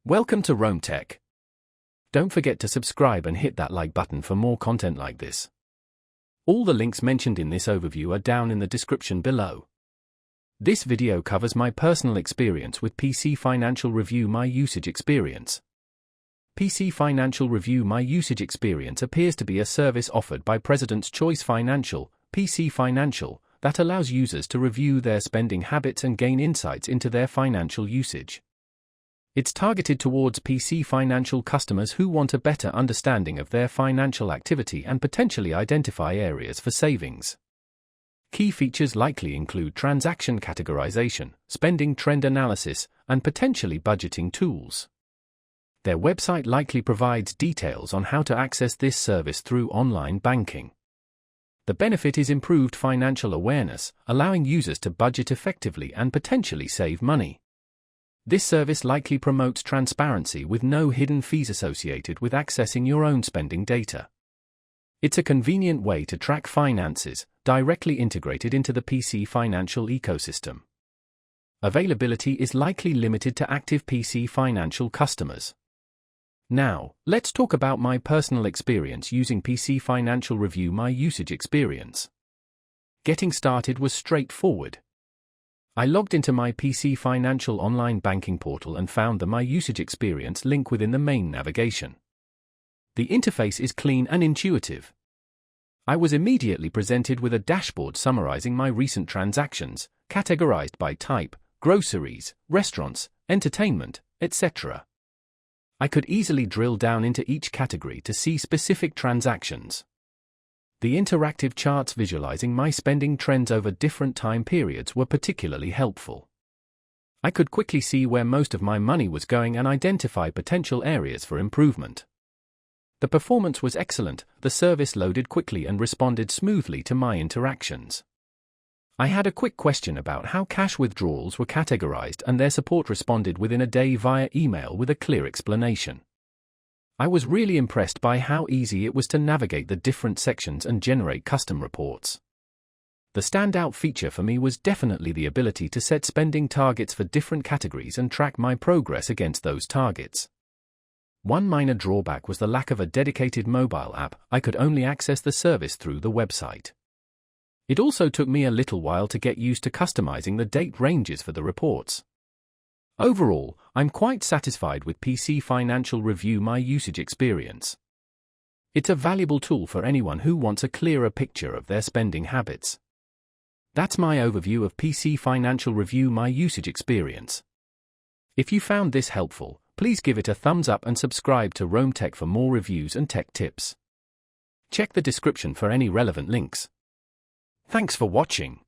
Welcome to Rome Tech. Don't forget to subscribe and hit that like button for more content like this. All the links mentioned in this overview are down in the description below. This video covers my personal experience with PC Financial Review My Usage Experience. PC Financial Review My Usage Experience appears to be a service offered by President's Choice Financial, PC Financial, that allows users to review their spending habits and gain insights into their financial usage. It's targeted towards PC Financial customers who want a better understanding of their financial activity and potentially identify areas for savings. Key features likely include transaction categorization, spending trend analysis, and potentially budgeting tools. Their website likely provides details on how to access this service through online banking. The benefit is improved financial awareness, allowing users to budget effectively and potentially save money. This service likely promotes transparency with no hidden fees associated with accessing your own spending data. It's a convenient way to track finances, directly integrated into the PC Financial ecosystem. Availability is likely limited to active PC Financial customers. Now, let's talk about my personal experience using PC Financial Review My Usage Experience. Getting started was straightforward. I logged into my PC Financial online banking portal and found the My Usage Experience link within the main navigation. The interface is clean and intuitive. I was immediately presented with a dashboard summarizing my recent transactions, categorized by type, groceries, restaurants, entertainment, etc. I could easily drill down into each category to see specific transactions. The interactive charts visualizing my spending trends over different time periods were particularly helpful. I could quickly see where most of my money was going and identify potential areas for improvement. The performance was excellent, the service loaded quickly and responded smoothly to my interactions. I had a quick question about how cash withdrawals were categorized, and their support responded within a day via email with a clear explanation. I was really impressed by how easy it was to navigate the different sections and generate custom reports. The standout feature for me was definitely the ability to set spending targets for different categories and track my progress against those targets. One minor drawback was the lack of a dedicated mobile app. I could only access the service through the website. It also took me a little while to get used to customizing the date ranges for the reports. Overall, I'm quite satisfied with PC Financial Review My Usage Experience. It's a valuable tool for anyone who wants a clearer picture of their spending habits. That's my overview of PC Financial Review My Usage Experience. If you found this helpful, please give it a thumbs up and subscribe to Rome Tech for more reviews and tech tips. Check the description for any relevant links. Thanks for watching.